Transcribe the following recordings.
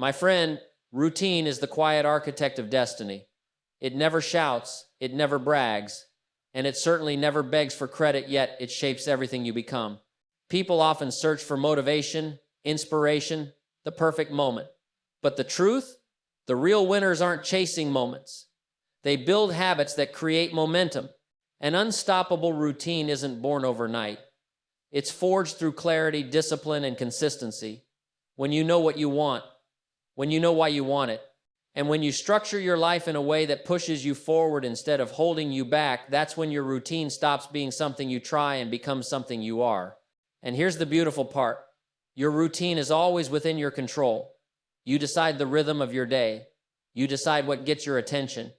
My friend, routine is the quiet architect of destiny. It never shouts, it never brags, and it certainly never begs for credit, yet it shapes everything you become. People often search for motivation, inspiration, the perfect moment. But the truth? The real winners aren't chasing moments. They build habits that create momentum. An unstoppable routine isn't born overnight. It's forged through clarity, discipline, and consistency. When you know what you want, when you know why you want it, and when you structure your life in a way that pushes you forward instead of holding you back, that's when your routine stops being something you try and becomes something you are. And here's the beautiful part. Your routine is always within your control. You decide the rhythm of your day. You decide what gets your attention.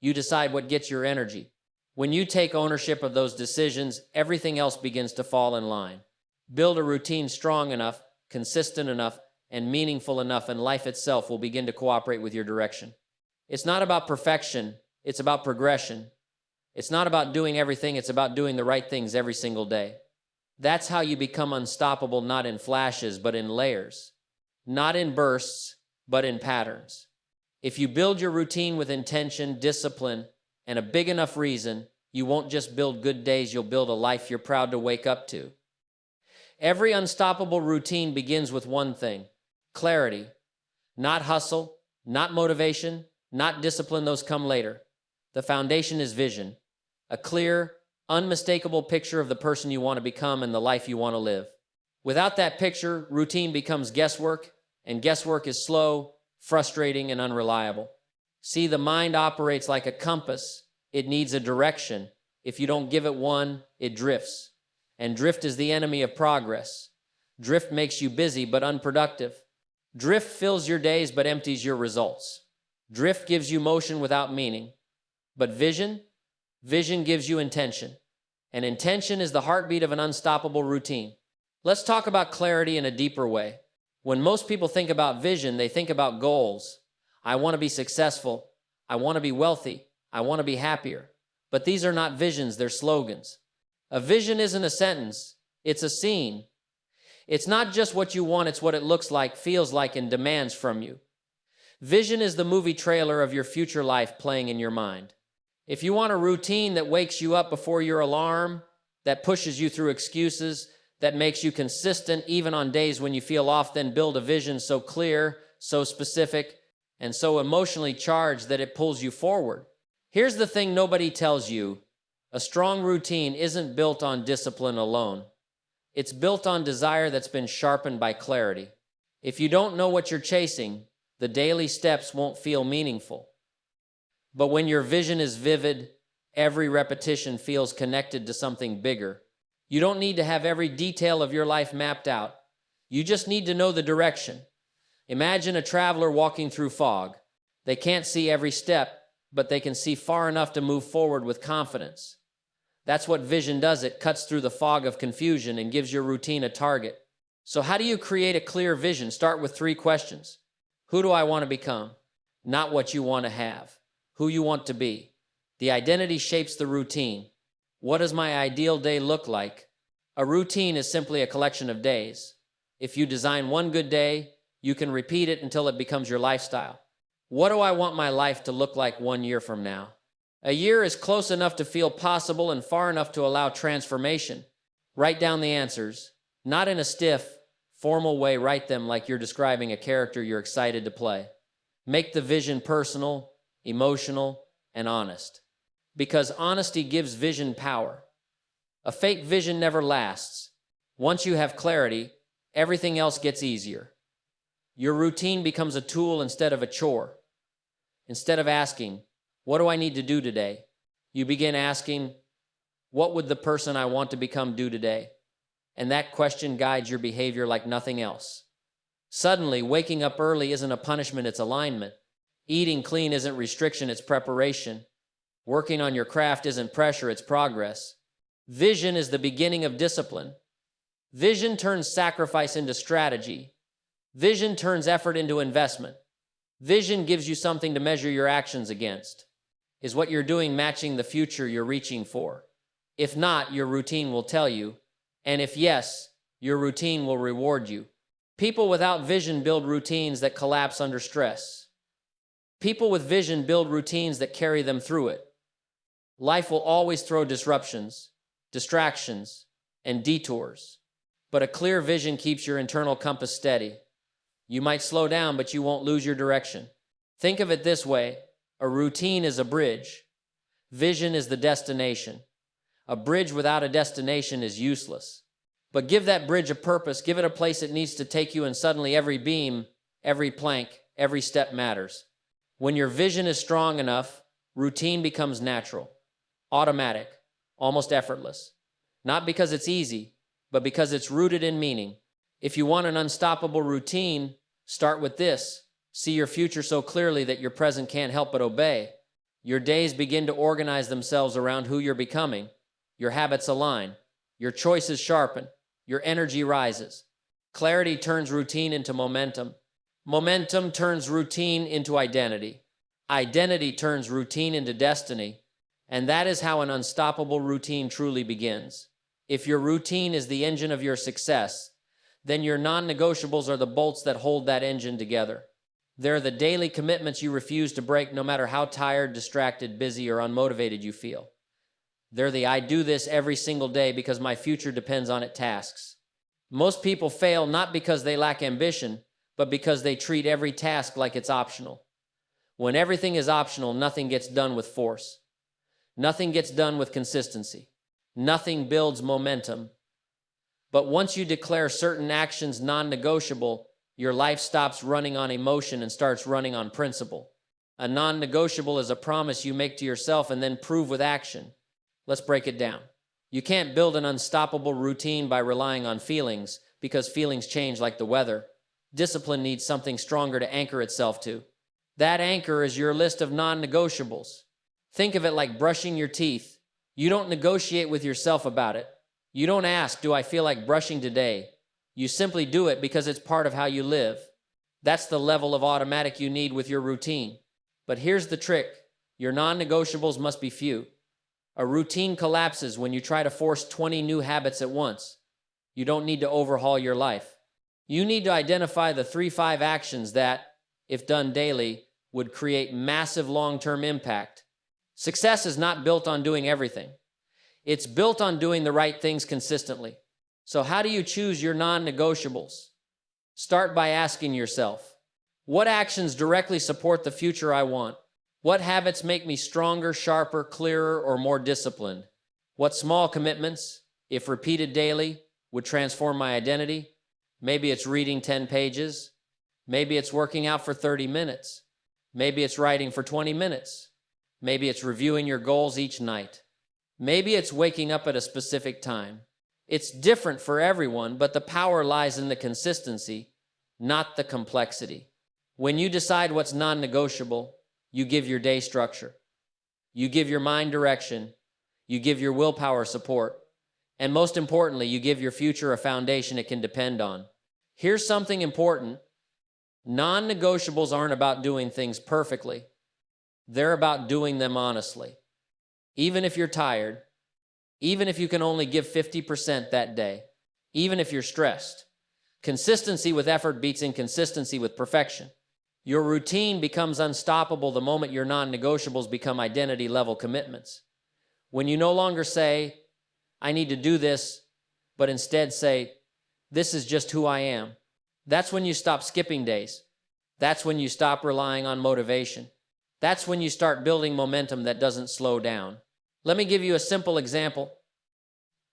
You decide what gets your energy. When you take ownership of those decisions, everything else begins to fall in line. Build a routine strong enough, consistent enough, and meaningful enough, and life itself will begin to cooperate with your direction. It's not about perfection, it's about progression. It's not about doing everything, it's about doing the right things every single day. That's how you become unstoppable, not in flashes, but in layers. Not in bursts, but in patterns. If you build your routine with intention, discipline, and a big enough reason, you won't just build good days, you'll build a life you're proud to wake up to. Every unstoppable routine begins with one thing: clarity. Not hustle, not motivation, not discipline, those come later. The foundation is vision, a clear, unmistakable picture of the person you want to become and the life you want to live. Without that picture, routine becomes guesswork, and guesswork is slow, frustrating, and unreliable. See, the mind operates like a compass. It needs a direction. If you don't give it one, it drifts. And drift is the enemy of progress. Drift makes you busy but unproductive. Drift fills your days but empties your results. Drift gives you motion without meaning. But vision gives you intention. And intention is the heartbeat of an unstoppable routine. Let's talk about clarity in a deeper way. When most people think about vision, they think about goals. I want to be successful. I want to be wealthy. I want to be happier. But these are not visions, they're slogans. A vision isn't a sentence, it's a scene. It's not just what you want, it's what it looks like, feels like, and demands from you. Vision is the movie trailer of your future life playing in your mind. If you want a routine that wakes you up before your alarm, that pushes you through excuses, that makes you consistent even on days when you feel off, then build a vision so clear, so specific, and so emotionally charged that it pulls you forward. Here's the thing nobody tells you. A strong routine isn't built on discipline alone. It's built on desire that's been sharpened by clarity. If you don't know what you're chasing, the daily steps won't feel meaningful. But when your vision is vivid, every repetition feels connected to something bigger. You don't need to have every detail of your life mapped out. You just need to know the direction. Imagine a traveler walking through fog. They can't see every step, but they can see far enough to move forward with confidence. That's what vision does. It cuts through the fog of confusion and gives your routine a target. So how do you create a clear vision? Start with 3 questions. Who do I want to become? Not what you want to have. Who you want to be. The identity shapes the routine. What does my ideal day look like? A routine is simply a collection of days. If you design one good day, you can repeat it until it becomes your lifestyle. What do I want my life to look like 1 year from now? A year is close enough to feel possible and far enough to allow transformation. Write down the answers, not in a stiff, formal way. Write them like you're describing a character you're excited to play. Make the vision personal, emotional, and honest. Because honesty gives vision power. A fake vision never lasts. Once you have clarity, everything else gets easier. Your routine becomes a tool instead of a chore. Instead of asking, what do I need to do today? You begin asking, what would the person I want to become do today? And that question guides your behavior like nothing else. Suddenly, waking up early isn't a punishment, it's alignment. Eating clean isn't restriction, it's preparation. Working on your craft isn't pressure, it's progress. Vision is the beginning of discipline. Vision turns sacrifice into strategy. Vision turns effort into investment. Vision gives you something to measure your actions against. Is what you're doing matching the future you're reaching for? If not, your routine will tell you. And if yes, your routine will reward you. People without vision build routines that collapse under stress. People with vision build routines that carry them through it. Life will always throw disruptions, distractions, and detours. But a clear vision keeps your internal compass steady. You might slow down, but you won't lose your direction. Think of it this way: a routine is a bridge. Vision is the destination. A bridge without a destination is useless. But give that bridge a purpose, give it a place it needs to take you, and suddenly every beam, every plank, every step matters. When your vision is strong enough, routine becomes natural, automatic, almost effortless. Not because it's easy, but because it's rooted in meaning. If you want an unstoppable routine, start with this. See your future so clearly that your present can't help but obey. Your days begin to organize themselves around who you're becoming. Your habits align. Your choices sharpen. Your energy rises. Clarity turns routine into momentum. Momentum turns routine into identity. Identity turns routine into destiny. And that is how an unstoppable routine truly begins. If your routine is the engine of your success, then your non-negotiables are the bolts that hold that engine together. They're the daily commitments you refuse to break, no matter how tired, distracted, busy, or unmotivated you feel. They're the "I do this every single day because my future depends on it" tasks. Most people fail not because they lack ambition, but because they treat every task like it's optional. When everything is optional, nothing gets done with force. Nothing gets done with consistency. Nothing builds momentum. But once you declare certain actions non-negotiable, your life stops running on emotion and starts running on principle. A non-negotiable is a promise you make to yourself and then prove with action. Let's break it down. You can't build an unstoppable routine by relying on feelings, because feelings change like the weather. Discipline needs something stronger to anchor itself to. That anchor is your list of non-negotiables. Think of it like brushing your teeth. You don't negotiate with yourself about it. You don't ask, "Do I feel like brushing today?" You simply do it because it's part of how you live. That's the level of automatic you need with your routine. But here's the trick. Your non-negotiables must be few. A routine collapses when you try to force 20 new habits at once. You don't need to overhaul your life. You need to identify the 3-5 actions that, if done daily, would create massive long-term impact. Success is not built on doing everything. It's built on doing the right things consistently. So how do you choose your non-negotiables? Start by asking yourself, what actions directly support the future I want? What habits make me stronger, sharper, clearer, or more disciplined? What small commitments, if repeated daily, would transform my identity? Maybe it's reading 10 pages. Maybe it's working out for 30 minutes. Maybe it's writing for 20 minutes. Maybe it's reviewing your goals each night. Maybe it's waking up at a specific time. It's different for everyone, but the power lies in the consistency, not the complexity. When you decide what's non-negotiable, you give your day structure. You give your mind direction. You give your willpower support. And most importantly, you give your future a foundation it can depend on. Here's something important. Non-negotiables aren't about doing things perfectly. They're about doing them honestly. Even if you're tired, even if you can only give 50% that day, even if you're stressed. Consistency with effort beats inconsistency with perfection. Your routine becomes unstoppable the moment your non-negotiables become identity-level commitments. When you no longer say, "I need to do this," but instead say, "This is just who I am." That's when you stop skipping days. That's when you stop relying on motivation. That's when you start building momentum that doesn't slow down. Let me give you a simple example.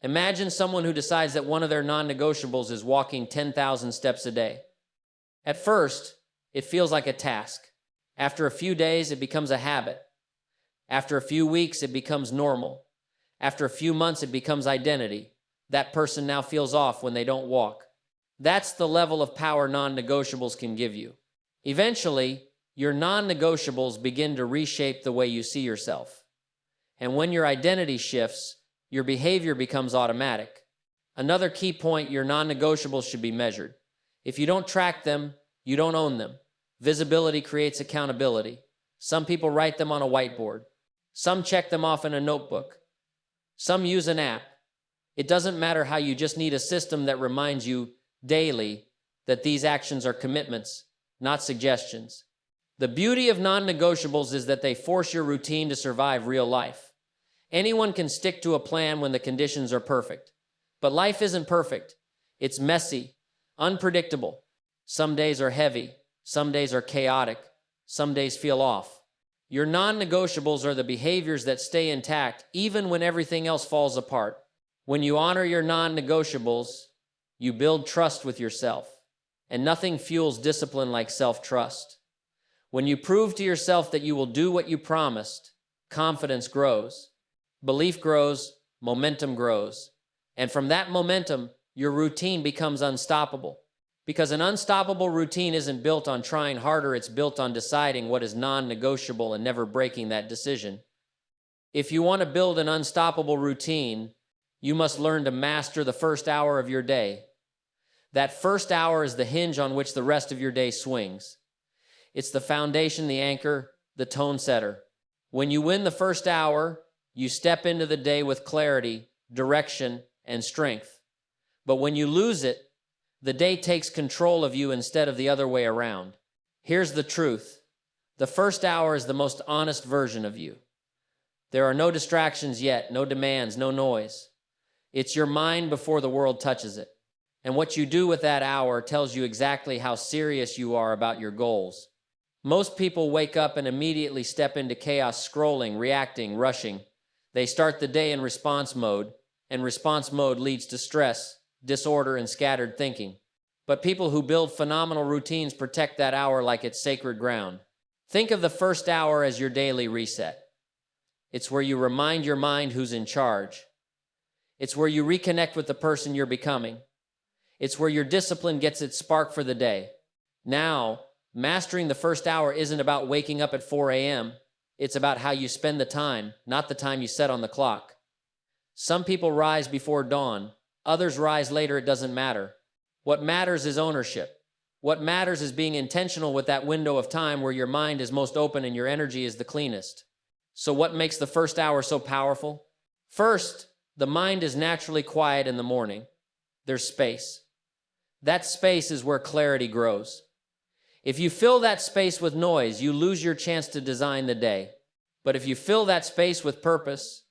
Imagine someone who decides that one of their non-negotiables is walking 10,000 steps a day. At first, it feels like a task. After a few days, it becomes a habit. After a few weeks, it becomes normal. After a few months, it becomes identity. That person now feels off when they don't walk. That's the level of power non-negotiables can give you. Eventually, your non-negotiables begin to reshape the way you see yourself. And when your identity shifts, your behavior becomes automatic. Another key point, your non-negotiables should be measured. If you don't track them, you don't own them. Visibility creates accountability. Some people write them on a whiteboard. Some check them off in a notebook. Some use an app. It doesn't matter how, you just need a system that reminds you daily that these actions are commitments, not suggestions. The beauty of non-negotiables is that they force your routine to survive real life. Anyone can stick to a plan when the conditions are perfect. But life isn't perfect. It's messy, unpredictable. Some days are heavy, some days are chaotic, some days feel off. Your non-negotiables are the behaviors that stay intact even when everything else falls apart. When you honor your non-negotiables, you build trust with yourself, and nothing fuels discipline like self-trust. When you prove to yourself that you will do what you promised, confidence grows, belief grows, momentum grows, and from that momentum, your routine becomes unstoppable. Because an unstoppable routine isn't built on trying harder, it's built on deciding what is non-negotiable and never breaking that decision. If you want to build an unstoppable routine, you must learn to master the first hour of your day. That first hour is the hinge on which the rest of your day swings. It's the foundation, the anchor, the tone setter. When you win the first hour, you step into the day with clarity, direction, and strength. But when you lose it, the day takes control of you instead of the other way around. Here's the truth. The first hour is the most honest version of you. There are no distractions yet, no demands, no noise. It's your mind before the world touches it. And what you do with that hour tells you exactly how serious you are about your goals. Most people wake up and immediately step into chaos, scrolling, reacting, rushing. They start the day in response mode, and response mode leads to stress, disorder, and scattered thinking. But people who build phenomenal routines protect that hour like it's sacred ground. Think of the first hour as your daily reset. It's where you remind your mind who's in charge. It's where you reconnect with the person you're becoming. It's where your discipline gets its spark for the day. Now, mastering the first hour isn't about waking up at 4 a.m. It's about how you spend the time, not the time you set on the clock. Some people rise before dawn. Others rise later. It doesn't matter. What matters is ownership. What matters is being intentional with that window of time where your mind is most open and your energy is the cleanest. So what makes the first hour so powerful? First, the mind is naturally quiet in the morning. There's space. That space is where clarity grows. If you fill that space with noise, you lose your chance to design the day. But if you fill that space with purpose,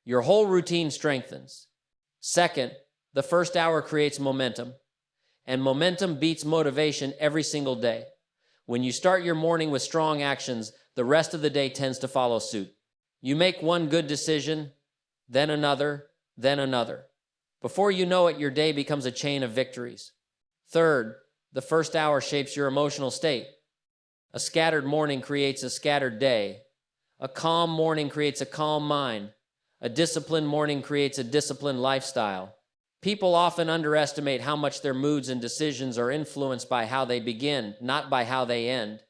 your whole routine strengthens. Second, the first hour creates momentum. And momentum beats motivation every single day. When you start your morning with strong actions, the rest of the day tends to follow suit. You make one good decision, then another, then another. Before you know it, your day becomes a chain of victories. Third, the first hour shapes your emotional state. A scattered morning creates a scattered day. A calm morning creates a calm mind. A disciplined morning creates a disciplined lifestyle. People often underestimate how much their moods and decisions are influenced by how they begin, not by how they end.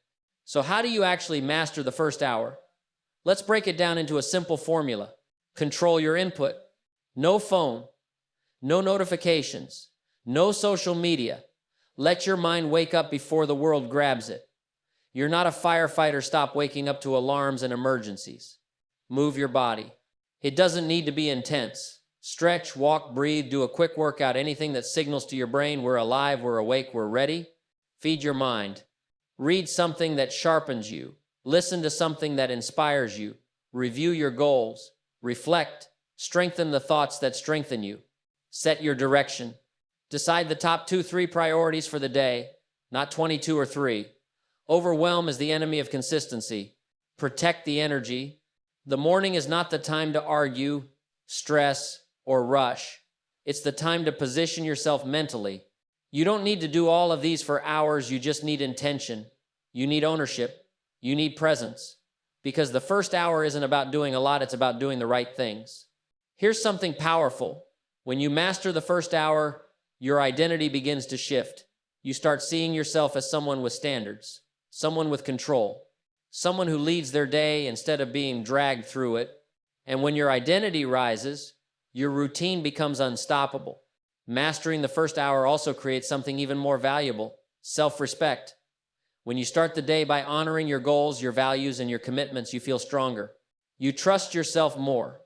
So how do you actually master the first hour? Let's break it down into a simple formula. Control your input. No phone, no notifications, no social media. Let your mind wake up before the world grabs it. You're not a firefighter. Stop waking up to alarms and emergencies. Move your body. It doesn't need to be intense. Stretch, walk, breathe, do a quick workout, anything that signals to your brain we're alive, we're awake, we're ready. Feed your mind. Read something that sharpens you. Listen to something that inspires you. Review your goals. Reflect. Strengthen the thoughts that strengthen you. Set your direction. Decide the top 2-3 priorities for the day, not 22 or 3. Overwhelm is the enemy of consistency. Protect the energy. The morning is not the time to argue, stress, or rush. It's the time to position yourself mentally. You don't need to do all of these for hours. You just need intention. You need ownership. You need presence. Because the first hour isn't about doing a lot, it's about doing the right things. Here's something powerful. When you master the first hour, your identity begins to shift. You start seeing yourself as someone with standards, someone with control, someone who leads their day instead of being dragged through it. And when your identity rises, your routine becomes unstoppable. Mastering the first hour also creates something even more valuable: self-respect. When you start the day by honoring your goals, your values, and your commitments, you feel stronger. You trust yourself more.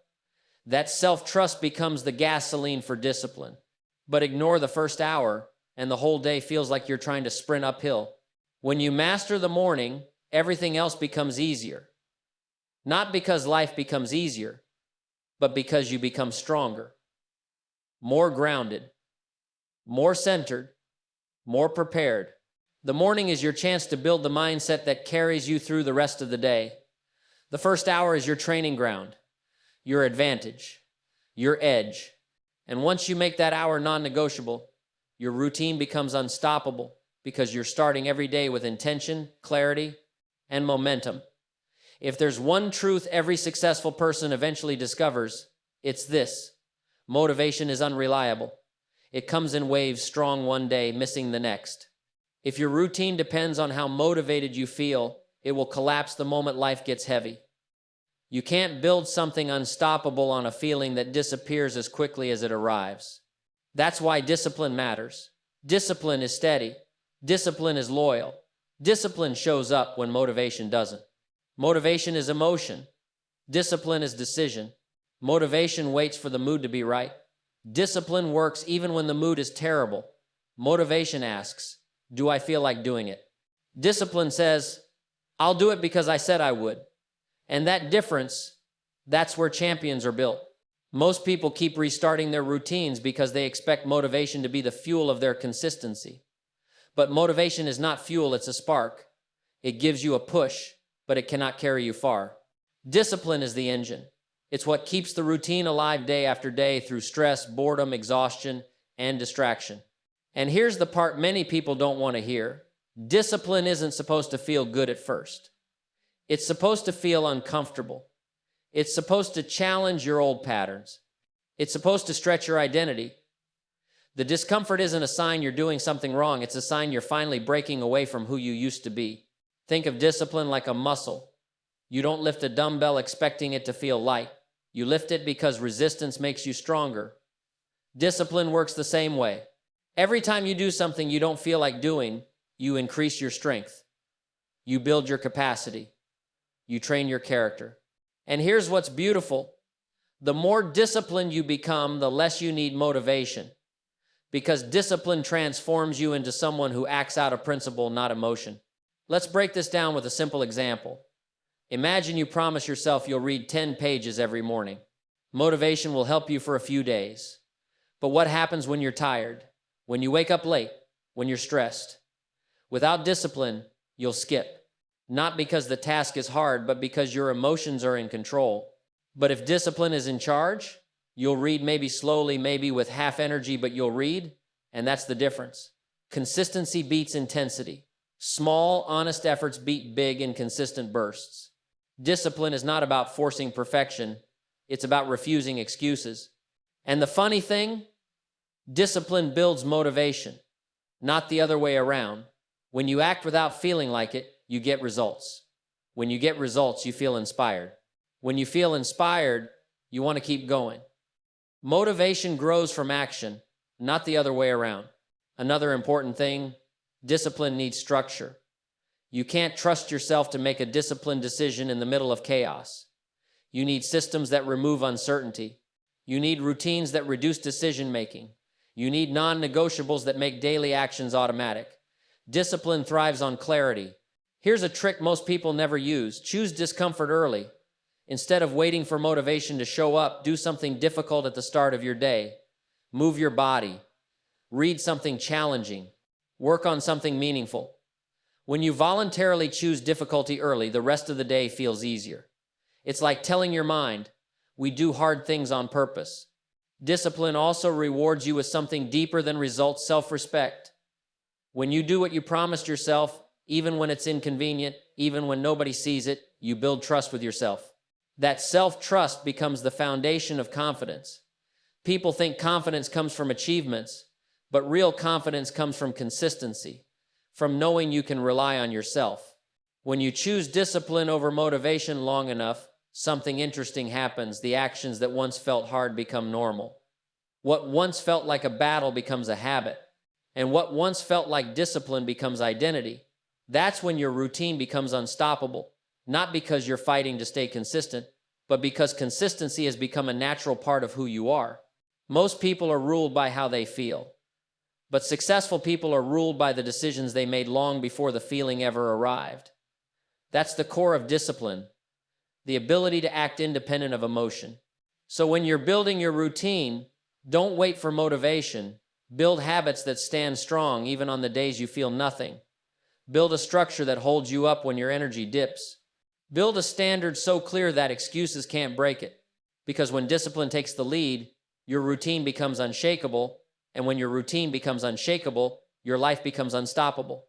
That self-trust becomes the gasoline for discipline. But ignore the first hour, and the whole day feels like you're trying to sprint uphill. When you master the morning, everything else becomes easier. Not because life becomes easier, but because you become stronger, more grounded, more centered, more prepared. The morning is your chance to build the mindset that carries you through the rest of the day. The first hour is your training ground, your advantage, your edge. And once you make that hour non-negotiable, your routine becomes unstoppable because you're starting every day with intention, clarity, and momentum. If there's one truth every successful person eventually discovers, it's this: motivation is unreliable. It comes in waves, strong one day, missing the next. If your routine depends on how motivated you feel, it will collapse the moment life gets heavy. You can't build something unstoppable on a feeling that disappears as quickly as it arrives. That's why discipline matters. Discipline is steady. Discipline is loyal. Discipline shows up when motivation doesn't. Motivation is emotion. Discipline is decision. Motivation waits for the mood to be right. Discipline works even when the mood is terrible. Motivation asks, do I feel like doing it? Discipline says, I'll do it because I said I would. And that difference, that's where champions are built. Most people keep restarting their routines because they expect motivation to be the fuel of their consistency. But motivation is not fuel, it's a spark. It gives you a push, but it cannot carry you far. Discipline is the engine. It's what keeps the routine alive day after day through stress, boredom, exhaustion, and distraction. And here's the part many people don't want to hear. Discipline isn't supposed to feel good at first. It's supposed to feel uncomfortable. It's supposed to challenge your old patterns. It's supposed to stretch your identity. The discomfort isn't a sign you're doing something wrong. It's a sign you're finally breaking away from who you used to be. Think of discipline like a muscle. You don't lift a dumbbell expecting it to feel light. You lift it because resistance makes you stronger. Discipline works the same way. Every time you do something you don't feel like doing, you increase your strength. You build your capacity. You train your character. And here's what's beautiful. The more disciplined you become, the less you need motivation. Because discipline transforms you into someone who acts out of principle, not emotion. Let's break this down with a simple example. Imagine you promise yourself you'll read 10 pages every morning. Motivation will help you for a few days. But what happens when you're tired? When you wake up late? When you're stressed? Without discipline, you'll skip. Not because the task is hard, but because your emotions are in control. But if discipline is in charge, you'll read maybe slowly, maybe with half energy, but you'll read, and that's the difference. Consistency beats intensity. Small, honest efforts beat big, inconsistent bursts. Discipline is not about forcing perfection. It's about refusing excuses. And the funny thing, discipline builds motivation, not the other way around. When you act without feeling like it, you get results. When you get results, you feel inspired. When you feel inspired, you want to keep going. Motivation grows from action, not the other way around. Another important thing, discipline needs structure. You can't trust yourself to make a disciplined decision in the middle of chaos. You need systems that remove uncertainty. You need routines that reduce decision-making. You need non-negotiables that make daily actions automatic. Discipline thrives on clarity. Here's a trick most people never use. Choose discomfort early. Instead of waiting for motivation to show up, do something difficult at the start of your day. Move your body. Read something challenging. Work on something meaningful. When you voluntarily choose difficulty early, the rest of the day feels easier. It's like telling your mind, we do hard things on purpose. Discipline also rewards you with something deeper than results, self-respect. When you do what you promised yourself, even when it's inconvenient, even when nobody sees it, you build trust with yourself. That self-trust becomes the foundation of confidence. People think confidence comes from achievements, but real confidence comes from consistency, from knowing you can rely on yourself. When you choose discipline over motivation long enough, something interesting happens. The actions that once felt hard become normal. What once felt like a battle becomes a habit, and what once felt like discipline becomes identity. That's when your routine becomes unstoppable, not because you're fighting to stay consistent, but because consistency has become a natural part of who you are. Most people are ruled by how they feel. But successful people are ruled by the decisions they made long before the feeling ever arrived. That's the core of discipline, the ability to act independent of emotion. So when you're building your routine, don't wait for motivation. Build habits that stand strong even on the days you feel nothing. Build a structure that holds you up when your energy dips. Build a standard so clear that excuses can't break it. Because when discipline takes the lead, your routine becomes unshakable, and when your routine becomes unshakable, your life becomes unstoppable.